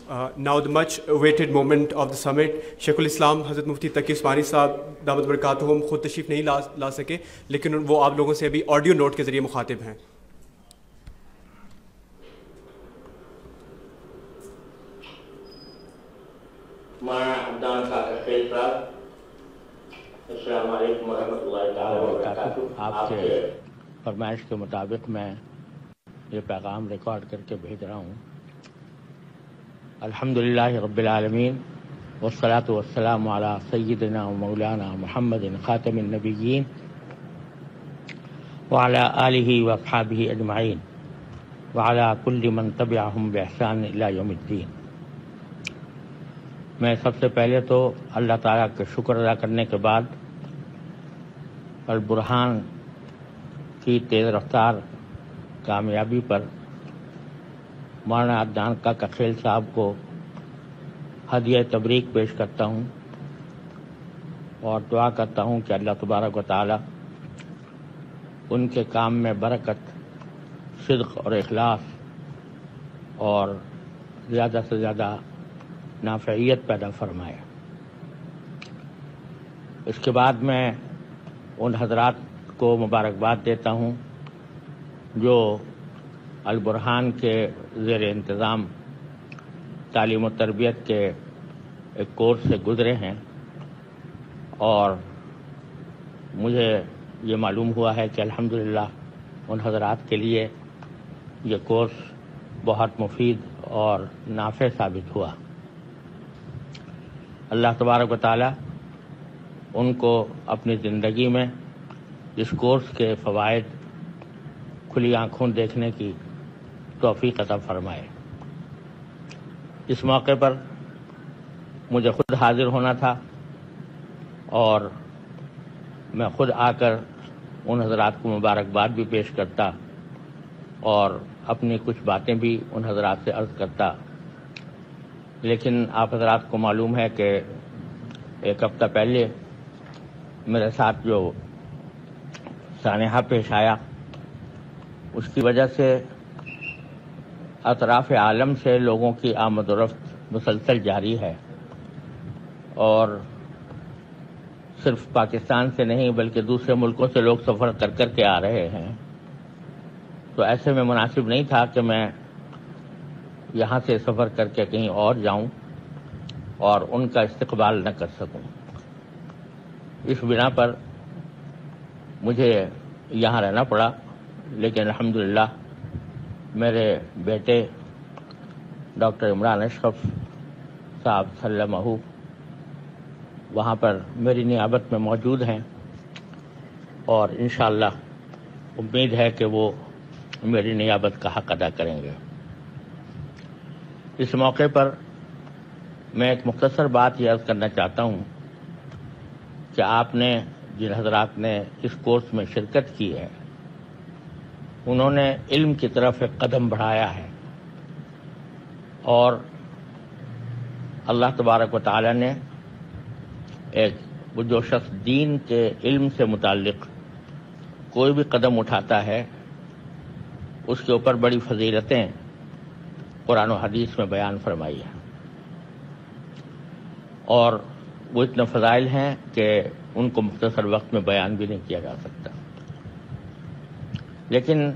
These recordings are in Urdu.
Now the much awaited moment of the summit. شیخ الاسلام حضرت مفتی تقی عثمانی صاحب دامت برکاتہم خود تشریف نہیں لا سکے، لیکن وہ آپ لوگوں سے ابھی آڈیو نوٹ کے ذریعے مخاطب ہیں. مولانا عبدان خاکر خیل صاحب، السلام علیکم ورحمۃ اللہ تعالی وبرکاتہ. آپ کے فرمائش کے مطابق میں یہ پیغام ریکارڈ کر کے بھیج رہا ہوں. الحمدللہ رب العالمین والصلاة والسلام علی سیدنا و مولانا محمد خاتم النبیین وعلی آلہ و اصحابہ اجمعین وعلی کل من تبعہم بإحسان الی یوم الدین. میں سب سے پہلے تو اللہ تعالیٰ کا شکر ادا کرنے کے بعد البرہان کی تیز رفتار کامیابی پر مولانا عدنان کاکا خیل صاحب کو ہدیہ تبریک پیش کرتا ہوں اور دعا کرتا ہوں کہ اللہ تبارک و تعالی ان کے کام میں برکت، صدق اور اخلاص اور زیادہ سے زیادہ نافعیت پیدا فرمائے. اس کے بعد میں ان حضرات کو مبارکباد دیتا ہوں جو البرہان کے زیر انتظام تعلیم و تربیت کے ایک کورس سے گزرے ہیں، اور مجھے یہ معلوم ہوا ہے کہ الحمدللہ ان حضرات کے لیے یہ کورس بہت مفید اور نافع ثابت ہوا. اللہ تبارک و تعالی ان کو اپنی زندگی میں اس کورس کے فوائد کھلی آنکھوں دیکھنے کی توفیق عطا فرمائے. اس موقع پر مجھے خود حاضر ہونا تھا اور میں خود آ کر ان حضرات کو مبارکباد بھی پیش کرتا اور اپنی کچھ باتیں بھی ان حضرات سے عرض کرتا، لیکن آپ حضرات کو معلوم ہے کہ ایک ہفتہ پہلے میرے ساتھ جو سانحہ پیش آیا، اس کی وجہ سے اطراف عالم سے لوگوں کی آمد و رفت مسلسل جاری ہے، اور صرف پاکستان سے نہیں بلکہ دوسرے ملکوں سے لوگ سفر کر کر کے آ رہے ہیں. تو ایسے میں مناسب نہیں تھا کہ میں یہاں سے سفر کر کے کہیں اور جاؤں اور ان کا استقبال نہ کر سکوں. اس بنا پر مجھے یہاں رہنا پڑا، لیکن الحمدللہ میرے بیٹے ڈاکٹر عمران اشرف صاحب سلمہ وہاں پر میری نیابت میں موجود ہیں، اور انشاءاللہ امید ہے کہ وہ میری نیابت کا حق ادا کریں گے. اس موقع پر میں ایک مختصر بات یہ عرض کرنا چاہتا ہوں کہ آپ نے جن حضرات نے اس کورس میں شرکت کی ہے، انہوں نے علم کی طرف ایک قدم بڑھایا ہے، اور اللہ تبارک و تعالی نے وہ جو شخص دین کے علم سے متعلق کوئی بھی قدم اٹھاتا ہے اس کے اوپر بڑی فضیلتیں قرآن و حدیث میں بیان فرمائی ہیں، اور وہ اتنے فضائل ہیں کہ ان کو مختصر وقت میں بیان بھی نہیں کیا جا سکتا. لیکن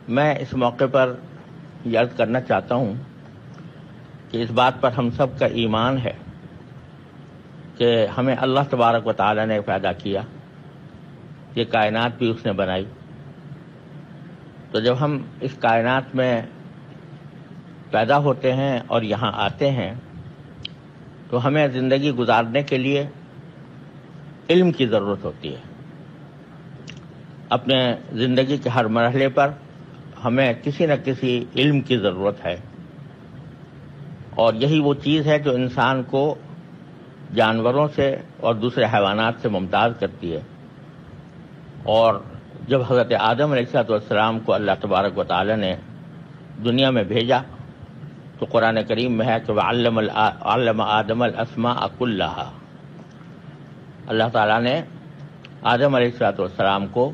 میں اس موقع پر یہ عرض کرنا چاہتا ہوں کہ اس بات پر ہم سب کا ایمان ہے کہ ہمیں اللہ تبارک و تعالی نے پیدا کیا، یہ کائنات بھی اس نے بنائی. تو جب ہم اس کائنات میں پیدا ہوتے ہیں اور یہاں آتے ہیں تو ہمیں زندگی گزارنے کے لیے علم کی ضرورت ہوتی ہے. اپنے زندگی کے ہر مرحلے پر ہمیں کسی نہ کسی علم کی ضرورت ہے، اور یہی وہ چیز ہے جو انسان کو جانوروں سے اور دوسرے حیوانات سے ممتاز کرتی ہے. اور جب حضرت آدم علیہ السلام کو اللہ تبارک و تعالی نے دنیا میں بھیجا تو قرآن کریم میں ہے کہ علم آدم الاسماء کلھا، اللہ تعالیٰ نے آدم علیہ السلام کو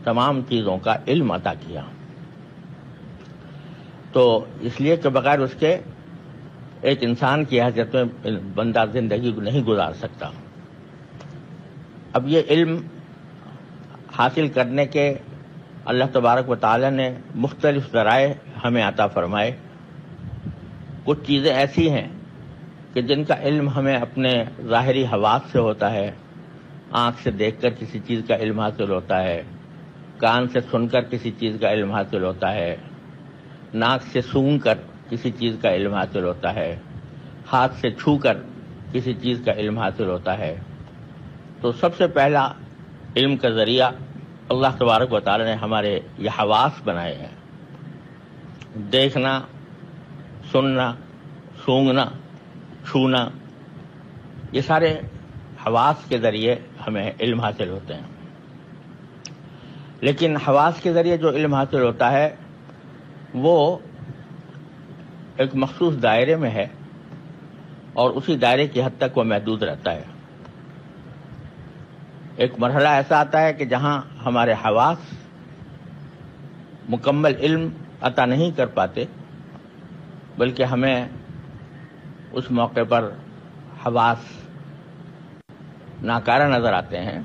تمام چیزوں کا علم عطا کیا. تو اس لیے کہ بغیر اس کے ایک انسان کی حیثیت میں بندہ زندگی کو نہیں گزار سکتا. اب یہ علم حاصل کرنے کے اللہ تبارک و تعالی نے مختلف ذرائع ہمیں عطا فرمائے. کچھ چیزیں ایسی ہیں کہ جن کا علم ہمیں اپنے ظاہری حواس سے ہوتا ہے. آنکھ سے دیکھ کر کسی چیز کا علم حاصل ہوتا ہے، کان سے سن کر کسی چیز کا علم حاصل ہوتا ہے، ناک سے سونگھ کر کسی چیز کا علم حاصل ہوتا ہے، ہاتھ سے چھو کر کسی چیز کا علم حاصل ہوتا ہے. تو سب سے پہلا علم کا ذریعہ اللہ تبارک و تعالی نے ہمارے یہ حواس بنائے ہیں. دیکھنا، سننا، سونگنا، چھونا، یہ سارے حواس کے ذریعے ہمیں علم حاصل ہوتے ہیں. لیکن حواس کے ذریعے جو علم حاصل ہوتا ہے وہ ایک مخصوص دائرے میں ہے اور اسی دائرے کی حد تک وہ محدود رہتا ہے. ایک مرحلہ ایسا آتا ہے کہ جہاں ہمارے حواس مکمل علم عطا نہیں کر پاتے، بلکہ ہمیں اس موقع پر حواس ناکارہ نظر آتے ہیں.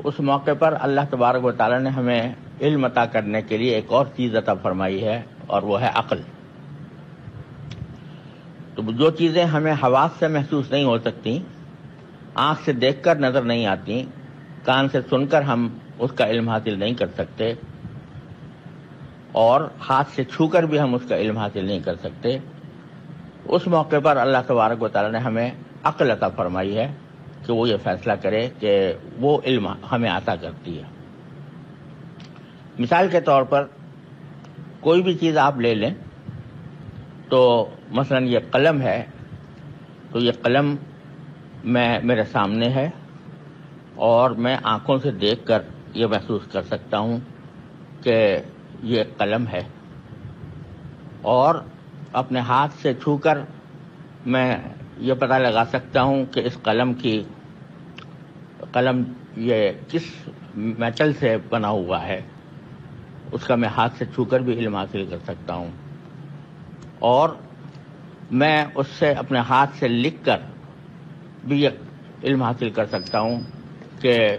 اس موقع پر اللہ تبارک و تعالی نے ہمیں علم عطا کرنے کے لیے ایک اور چیز عطا فرمائی ہے، اور وہ ہے عقل. تو جو چیزیں ہمیں حواس سے محسوس نہیں ہو سکتی، آنکھ سے دیکھ کر نظر نہیں آتی، کان سے سن کر ہم اس کا علم حاصل نہیں کر سکتے، اور ہاتھ سے چھو کر بھی ہم اس کا علم حاصل نہیں کر سکتے، اس موقع پر اللہ تبارک و تعالی نے ہمیں عقل عطا فرمائی ہے کہ وہ یہ فیصلہ کرے کہ وہ علم ہمیں عطا کرتی ہے. مثال کے طور پر کوئی بھی چیز آپ لے لیں، تو مثلا یہ قلم ہے، تو یہ قلم میرے سامنے ہے اور میں آنکھوں سے دیکھ کر یہ محسوس کر سکتا ہوں کہ یہ قلم ہے، اور اپنے ہاتھ سے چھو کر میں یہ پتہ لگا سکتا ہوں کہ اس قلم یہ کس میٹل سے بنا ہوا ہے، اس کا میں ہاتھ سے چھو کر بھی علم حاصل کر سکتا ہوں. اور میں اس سے اپنے ہاتھ سے لکھ کر بھی یہ علم حاصل کر سکتا ہوں کہ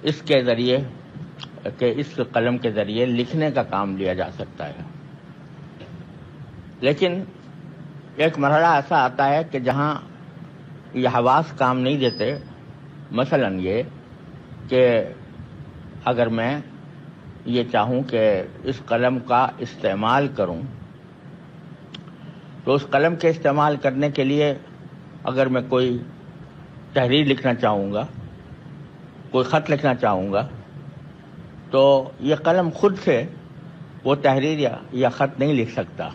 اس کے ذریعے کہ اس قلم کے ذریعے لکھنے کا کام لیا جا سکتا ہے. لیکن ایک مرحلہ ایسا آتا ہے کہ جہاں یہ حواس کام نہیں دیتے. مثلا یہ کہ اگر میں یہ چاہوں کہ اس قلم کا استعمال کروں، تو اس قلم کے استعمال کرنے کے لیے اگر میں کوئی تحریر لکھنا چاہوں گا، کوئی خط لکھنا چاہوں گا، تو یہ قلم خود سے وہ تحریر یا خط نہیں لکھ سکتا.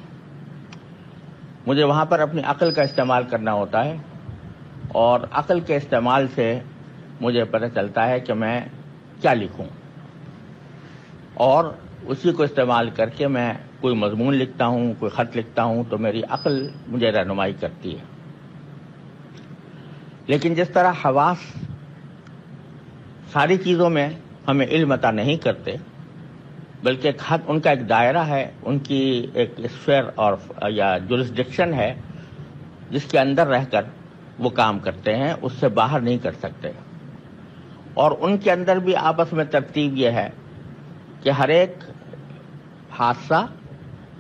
مجھے وہاں پر اپنی عقل کا استعمال کرنا ہوتا ہے، اور عقل کے استعمال سے مجھے پتہ چلتا ہے کہ میں کیا لکھوں، اور اسی کو استعمال کر کے میں کوئی مضمون لکھتا ہوں، کوئی خط لکھتا ہوں، تو میری عقل مجھے رہنمائی کرتی ہے. لیکن جس طرح حواس ساری چیزوں میں ہمیں علم عطا نہیں کرتے، بلکہ ایک حد ان کا ایک دائرہ ہے، ان کی ایک اسفیئر اور یا جورسڈکشن ہے جس کے اندر رہ کر وہ کام کرتے ہیں، اس سے باہر نہیں کر سکتے. اور ان کے اندر بھی آپس میں ترتیب یہ ہے کہ ہر ایک حادثہ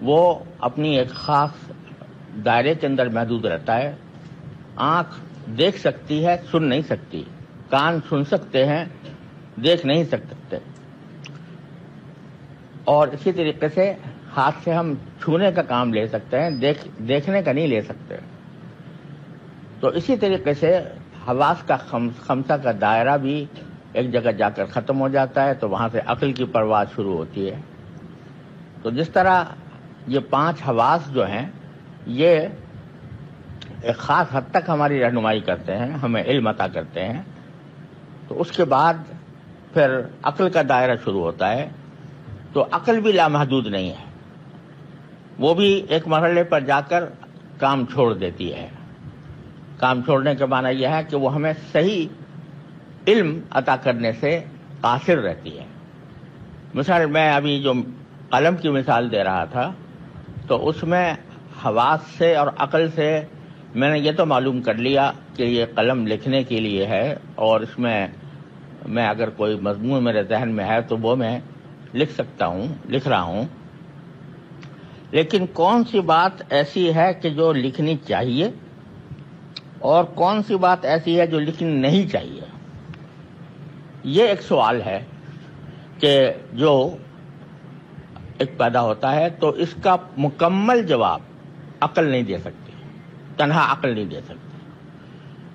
وہ اپنی ایک خاص دائرے کے اندر محدود رہتا ہے. آنکھ دیکھ سکتی ہے، سن نہیں سکتی. کان سن سکتے ہیں، دیکھ نہیں سکتے. اور اسی طریقے سے ہاتھ سے ہم چھونے کا کام لے سکتے ہیں، دیکھنے کا نہیں لے سکتے. تو اسی طریقے سے حواس کا خمسہ کا دائرہ بھی ایک جگہ جا کر ختم ہو جاتا ہے، تو وہاں سے عقل کی پرواز شروع ہوتی ہے. تو جس طرح یہ 5 حواس جو ہیں یہ ایک خاص حد تک ہماری رہنمائی کرتے ہیں، ہمیں علم عطا کرتے ہیں، تو اس کے بعد پھر عقل کا دائرہ شروع ہوتا ہے. تو عقل بھی لامحدود نہیں ہے، وہ بھی ایک مرحلے پر جا کر کام چھوڑ دیتی ہے. کام چھوڑنے کے معنی یہ ہے کہ وہ ہمیں صحیح علم عطا کرنے سے قاصر رہتی ہے. مثال میں ابھی جو قلم کی مثال دے رہا تھا، تو اس میں حواس سے اور عقل سے میں نے یہ تو معلوم کر لیا کہ یہ قلم لکھنے کے لیے ہے، اور اس میں اگر کوئی مضمون میرے ذہن میں ہے تو وہ میں لکھ سکتا ہوں، لکھ رہا ہوں، لیکن کون سی بات ایسی ہے کہ جو لکھنی چاہیے اور کون سی بات ایسی ہے جو لکھنی نہیں چاہیے، یہ ایک سوال ہے کہ جو ایک پیدا ہوتا ہے، تو اس کا مکمل جواب عقل نہیں دے سکتی، تنہا عقل نہیں دے سکتی،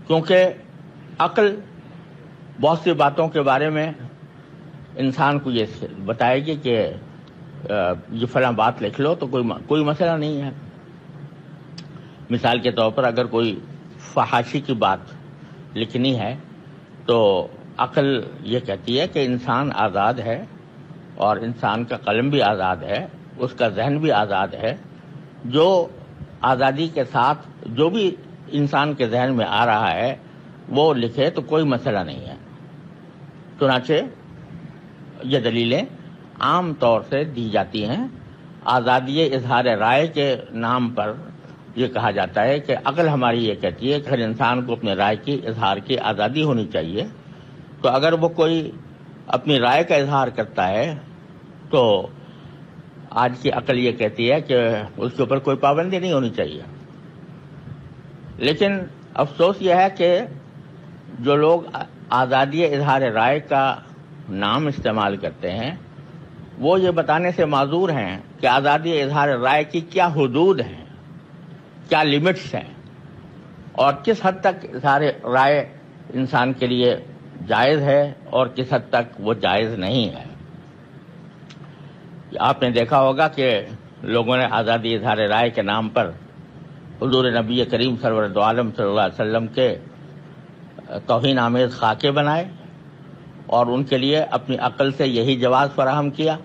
کیونکہ عقل بہت سی باتوں کے بارے میں انسان کو یہ بتائے گی کہ یہ فلاں بات لکھ لو تو کوئی مسئلہ نہیں ہے۔ مثال کے طور پر اگر کوئی فحاشی کی بات لکھنی ہے تو عقل یہ کہتی ہے کہ انسان آزاد ہے، اور انسان کا قلم بھی آزاد ہے، اس کا ذہن بھی آزاد ہے، جو آزادی کے ساتھ جو بھی انسان کے ذہن میں آ رہا ہے وہ لکھے تو کوئی مسئلہ نہیں ہے۔ چنانچہ یہ دلیلیں عام طور سے دی جاتی ہیں۔ آزادی اظہار رائے کے نام پر یہ کہا جاتا ہے کہ عقل ہماری یہ کہتی ہے کہ ہر انسان کو اپنے رائے کی اظہار کی آزادی ہونی چاہیے، تو اگر وہ کوئی اپنی رائے کا اظہار کرتا ہے تو آج کی عقل یہ کہتی ہے کہ اس کے اوپر کوئی پابندی نہیں ہونی چاہیے۔ لیکن افسوس یہ ہے کہ جو لوگ آزادی اظہار رائے کا نام استعمال کرتے ہیں وہ یہ بتانے سے معذور ہیں کہ آزادی اظہار رائے کی کیا حدود ہیں، کیا لمٹس ہیں، اور کس حد تک اظہار رائے انسان کے لیے جائز ہے اور کس حد تک وہ جائز نہیں ہے۔ آپ نے دیکھا ہوگا کہ لوگوں نے آزادی اظہار رائے کے نام پر حضور نبی کریم سرور دو عالم صلی اللہ علیہ وسلم کے توہین آمیز خاکے بنائے، اور ان کے لیے اپنی عقل سے یہی جواز فراہم کیا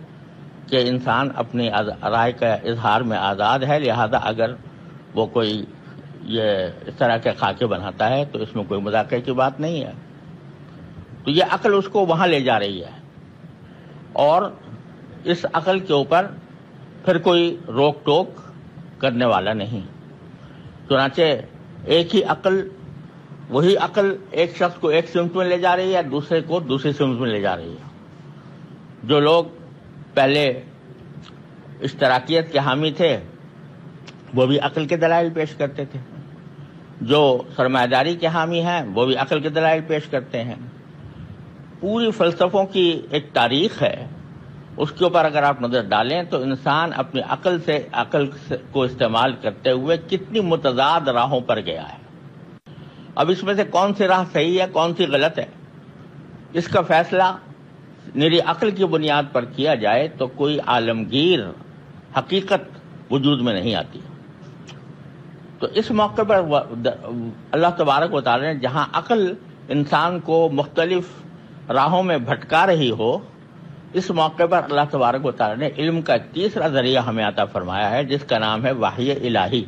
کہ انسان اپنی رائے کا اظہار میں آزاد ہے، لہذا اگر وہ کوئی یہ اس طرح کے خاکے بناتا ہے تو اس میں کوئی مذاکرے کی بات نہیں ہے۔ تو یہ عقل اس کو وہاں لے جا رہی ہے، اور اس عقل کے اوپر پھر کوئی روک ٹوک کرنے والا نہیں۔ چنانچہ ایک ہی عقل، وہی عقل ایک شخص کو ایک سمت میں لے جا رہی ہے، دوسرے کو دوسری سمت میں لے جا رہی ہے۔ جو لوگ پہلے اشتراکیت کے حامی تھے وہ بھی عقل کے دلائل پیش کرتے تھے، جو سرمایہ داری کے حامی ہیں وہ بھی عقل کے دلائل پیش کرتے ہیں۔ پوری فلسفوں کی ایک تاریخ ہے، اس کے اوپر اگر آپ نظر ڈالیں تو انسان اپنی عقل کو استعمال کرتے ہوئے کتنی متضاد راہوں پر گیا ہے۔ اب اس میں سے کون سی راہ صحیح ہے، کون سی غلط ہے، اس کا فیصلہ میری عقل کی بنیاد پر کیا جائے تو کوئی عالمگیر حقیقت وجود میں نہیں آتی۔ تو اس موقع پر اللہ تبارک و تعالی نے جہاں عقل انسان کو مختلف راہوں میں بھٹکا رہی ہو، اس موقع پر اللہ تبارک و تعالی نے علم کا ایک تیسرا ذریعہ ہمیں عطا فرمایا ہے، جس کا نام ہے وحی الہی۔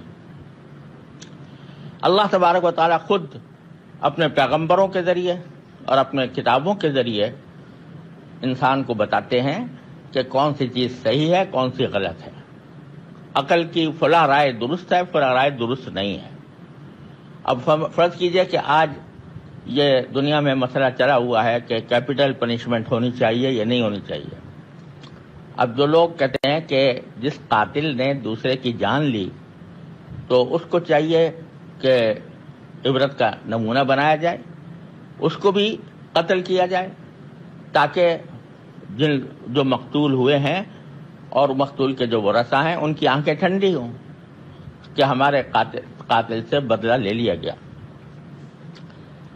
اللہ تبارک و تعالی خود اپنے پیغمبروں کے ذریعے اور اپنے کتابوں کے ذریعے انسان کو بتاتے ہیں کہ کون سی چیز صحیح ہے، کون سی غلط ہے۔ عقل کی فلاں رائے درست ہے، فلاں رائے درست نہیں ہے۔ اب فرض کیجئے کہ آج یہ دنیا میں مسئلہ چلا ہوا ہے کہ کیپٹل پنشمنٹ ہونی چاہیے یا نہیں ہونی چاہیے۔ اب جو لوگ کہتے ہیں کہ جس قاتل نے دوسرے کی جان لی تو اس کو چاہیے کہ عبرت کا نمونہ بنایا جائے، اس کو بھی قتل کیا جائے، تاکہ جو مقتول ہوئے ہیں اور مقتول کے جو ورثاء ہیں ان کی آنکھیں ٹھنڈی ہوں کہ ہمارے قاتل سے بدلہ لے لیا گیا۔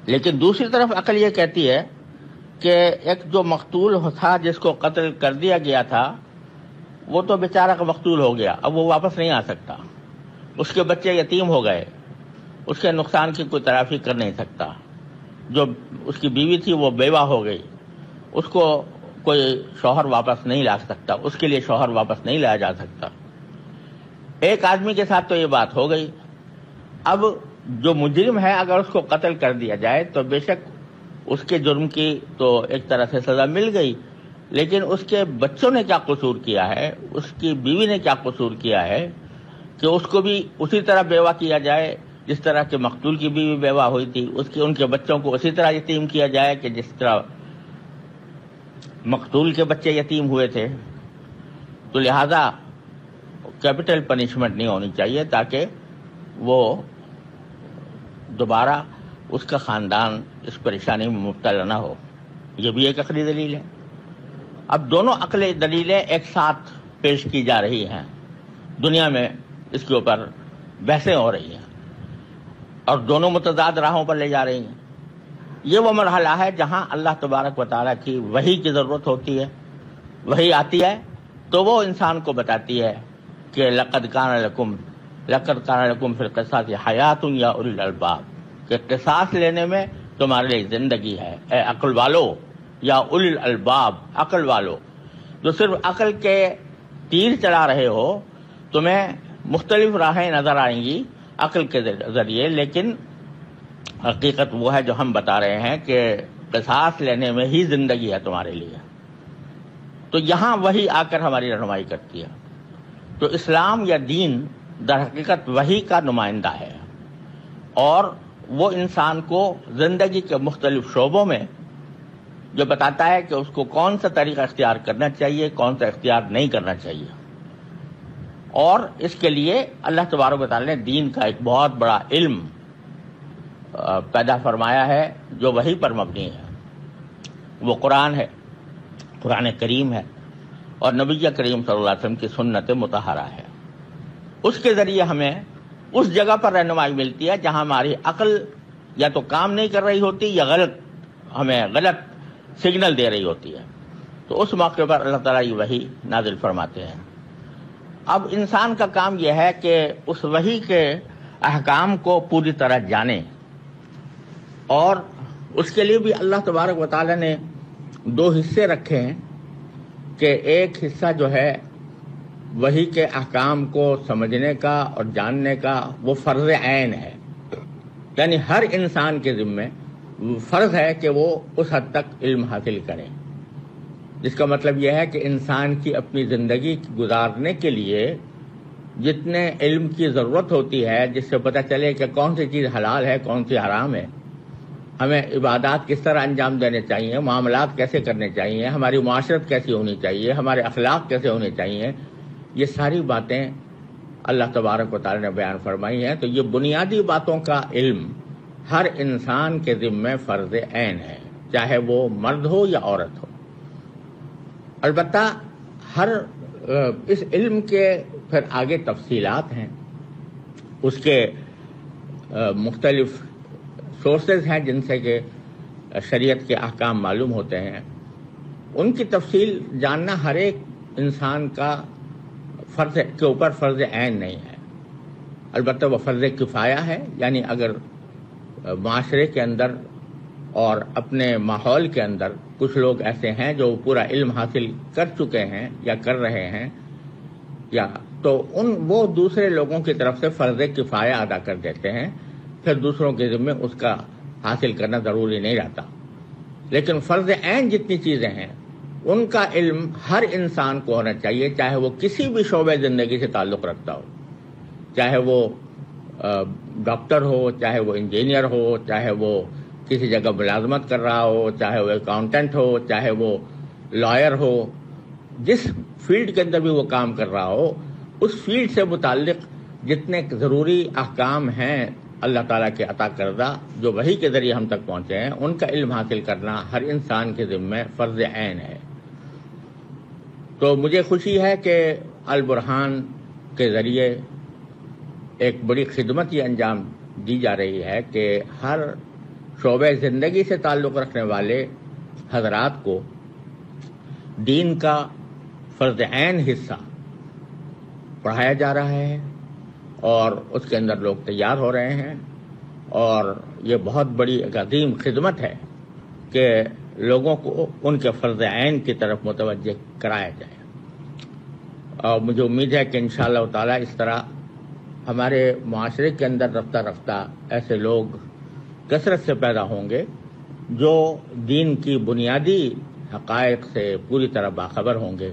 لیکن دوسری طرف عقل یہ کہتی ہے کہ ایک جو مقتول تھا، جس کو قتل کر دیا گیا تھا، وہ تو بیچارہ مقتول ہو گیا، اب وہ واپس نہیں آ سکتا، اس کے بچے یتیم ہو گئے، اس کے نقصان کی کوئی تلافی کر نہیں سکتا، جو اس کی بیوی تھی وہ بیوہ ہو گئی، اس کو کوئی شوہر واپس نہیں لا سکتا، اس کے لیے شوہر واپس نہیں لایا جا سکتا۔ ایک آدمی کے ساتھ تو یہ بات ہو گئی، اب جو مجرم ہے اگر اس کو قتل کر دیا جائے تو بے شک اس کے جرم کی تو ایک طرح سے سزا مل گئی، لیکن اس کے بچوں نے کیا قصور کیا ہے، اس کی بیوی نے کیا قصور کیا ہے، کہ اس کو بھی اسی طرح بیوہ کیا جائے جس طرح کہ مقتول کی بیوی بیوہ ہوئی تھی، ان کے بچوں کو اسی طرح یتیم کیا جائے کہ جس طرح مقتول کے بچے یتیم ہوئے تھے. تو لہذا کیپٹل پنشمنٹ نہیں ہونی چاہیے تاکہ وہ دوبارہ اس کا خاندان اس پریشانی میں مبتلا نہ ہو. یہ بھی ایک عقلی دلیل ہے. اب دونوں عقلی دلیلیں ایک ساتھ پیش کی جا رہی ہیں، دنیا میں اس کے اوپر بحثیں ہو رہی ہیں اور دونوں متضاد راہوں پر لے جا رہی ہیں. یہ وہ مرحلہ ہے جہاں اللہ تبارک و تعالیٰ کی وحی کی ضرورت ہوتی ہے. وحی آتی ہے تو وہ انسان کو بتاتی ہے کہ لقد کان لکم فی القصاص حیات یا اولی الالباب، کہ قصاص لینے میں تمہارے لیے زندگی ہے اے عقل والو، یا اولی الالباب، عقل والو. جو صرف عقل کے تیر چلا رہے ہو، تمہیں مختلف راہیں نظر آئیں گی عقل کے ذریعے، لیکن حقیقت وہ ہے جو ہم بتا رہے ہیں کہ قصاص لینے میں ہی زندگی ہے تمہارے لیے. تو یہاں وہی آ کر ہماری رہنمائی کرتی ہے. تو اسلام یا دین در حقیقت وہی کا نمائندہ ہے، اور وہ انسان کو زندگی کے مختلف شعبوں میں جو بتاتا ہے کہ اس کو کون سا طریقہ اختیار کرنا چاہیے، کون سا اختیار نہیں کرنا چاہیے. اور اس کے لیے اللہ تبارک و تعالی نے دین کا ایک بہت بڑا علم پیدا فرمایا ہے جو وحی پر مبنی ہے. وہ قرآن ہے، قرآن کریم ہے، اور نبی کریم صلی اللہ علیہ وسلم کی سنت مطہرہ ہے. اس کے ذریعے ہمیں اس جگہ پر رہنمائی ملتی ہے جہاں ہماری عقل یا تو کام نہیں کر رہی ہوتی یا ہمیں غلط سگنل دے رہی ہوتی ہے. تو اس موقع پر اللہ تعالیٰ یہ وحی نازل فرماتے ہیں. اب انسان کا کام یہ ہے کہ اس وحی کے احکام کو پوری طرح جانے، اور اس کے لیے بھی اللہ تبارک و تعالیٰ نے دو حصے رکھے ہیں کہ ایک حصہ جو ہے وحی کے احکام کو سمجھنے کا اور جاننے کا، وہ فرض عین ہے. یعنی ہر انسان کے ذمے فرض ہے کہ وہ اس حد تک علم حاصل کرے، جس کا مطلب یہ ہے کہ انسان کی اپنی زندگی گزارنے کے لیے جتنے علم کی ضرورت ہوتی ہے، جس سے پتہ چلے کہ کون سی چیز حلال ہے، کون سی حرام ہے، ہمیں عبادات کس طرح انجام دینے چاہیے، معاملات کیسے کرنے چاہیے، ہماری معاشرت کیسی ہونی چاہیے، ہمارے اخلاق کیسے ہونے چاہیے، یہ ساری باتیں اللہ تبارک و تعالی نے بیان فرمائی ہیں. تو یہ بنیادی باتوں کا علم ہر انسان کے ذمہ فرض عین ہے، چاہے وہ مرد ہو یا عورت ہو. البتہ اس علم کے پھر آگے تفصیلات ہیں، اس کے مختلف سورسز ہیں جن سے کہ شریعت کے احکام معلوم ہوتے ہیں. ان کی تفصیل جاننا ہر ایک انسان کا فرض کے اوپر فرض عین نہیں ہے. البتہ وہ فرض کفایہ ہے. یعنی اگر معاشرے کے اندر اور اپنے ماحول کے اندر کچھ لوگ ایسے ہیں جو پورا علم حاصل کر چکے ہیں یا کر رہے ہیں، یا تو وہ دوسرے لوگوں کی طرف سے فرض کفایہ ادا کر دیتے ہیں، پھر دوسروں کے ذمے اس کا حاصل کرنا ضروری نہیں رہتا. لیکن فرض عین جتنی چیزیں ہیں ان کا علم ہر انسان کو ہونا چاہیے، چاہے وہ کسی بھی شعبے زندگی سے تعلق رکھتا ہو، چاہے وہ ڈاکٹر ہو، چاہے وہ انجینئر ہو، چاہے وہ کسی جگہ ملازمت کر رہا ہو، چاہے وہ اکاؤنٹنٹ ہو، چاہے وہ لائر ہو، جس فیلڈ کے اندر بھی وہ کام کر رہا ہو، اس فیلڈ سے متعلق جتنے ضروری احکام ہیں اللہ تعالیٰ کے عطا کردہ جو وحی کے ذریعے ہم تک پہنچے ہیں، ان کا علم حاصل کرنا ہر انسان کے ذمہ فرض عین ہے. تو مجھے خوشی ہے کہ البرہان کے ذریعے ایک بڑی خدمت یہ انجام دی جا رہی ہے کہ ہر شعبہ زندگی سے تعلق رکھنے والے حضرات کو دین کا فرض عین حصہ پڑھایا جا رہا ہے، اور اس کے اندر لوگ تیار ہو رہے ہیں. اور یہ بہت بڑی ایک عظیم خدمت ہے کہ لوگوں کو ان کے فرض عین کی طرف متوجہ کرایا جائے. اور مجھے امید ہے کہ انشاءاللہ تعالی اس طرح ہمارے معاشرے کے اندر رفتہ رفتہ ایسے لوگ کثرت سے پیدا ہوں گے جو دین کی بنیادی حقائق سے پوری طرح باخبر ہوں گے.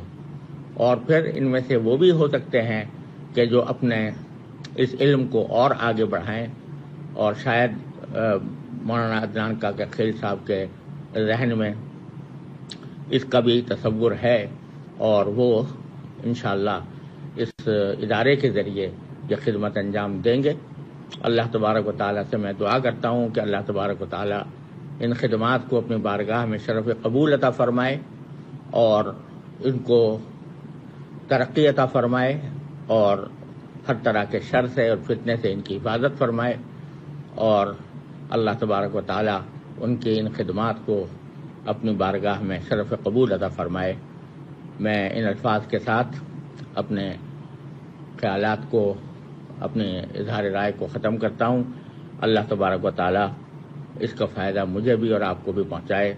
اور پھر ان میں سے وہ بھی ہو سکتے ہیں کہ جو اپنے اس علم کو اور آگے بڑھائیں، اور شاید مولانا عدنان کاکا خیل صاحب کے ذہن میں اس کا بھی تصور ہے، اور وہ انشاءاللہ اس ادارے کے ذریعے یہ خدمت انجام دیں گے۔ اللہ تبارک و تعالیٰ سے میں دعا کرتا ہوں کہ اللہ تبارک و تعالیٰ ان خدمات کو اپنی بارگاہ میں شرف قبول عطا فرمائے، اور ان کو ترقی عطا فرمائے، اور ہر طرح کے شر سے اور فتنے سے ان کی حفاظت فرمائے، اور اللہ تبارک و تعالیٰ ان کی ان خدمات کو اپنی بارگاہ میں شرف قبول عطا فرمائے۔ میں ان الفاظ کے ساتھ اپنے خیالات کو، اپنے اظہار رائے کو ختم کرتا ہوں۔ اللہ تبارک و تعالیٰ اس کا فائدہ مجھے بھی اور آپ کو بھی پہنچائے۔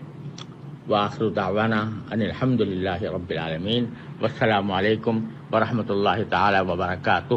وآخر دعوانا ان الحمد للہ رب العالمین، والسلام علیکم ورحمۃ اللہ تعالی وبرکاتہ۔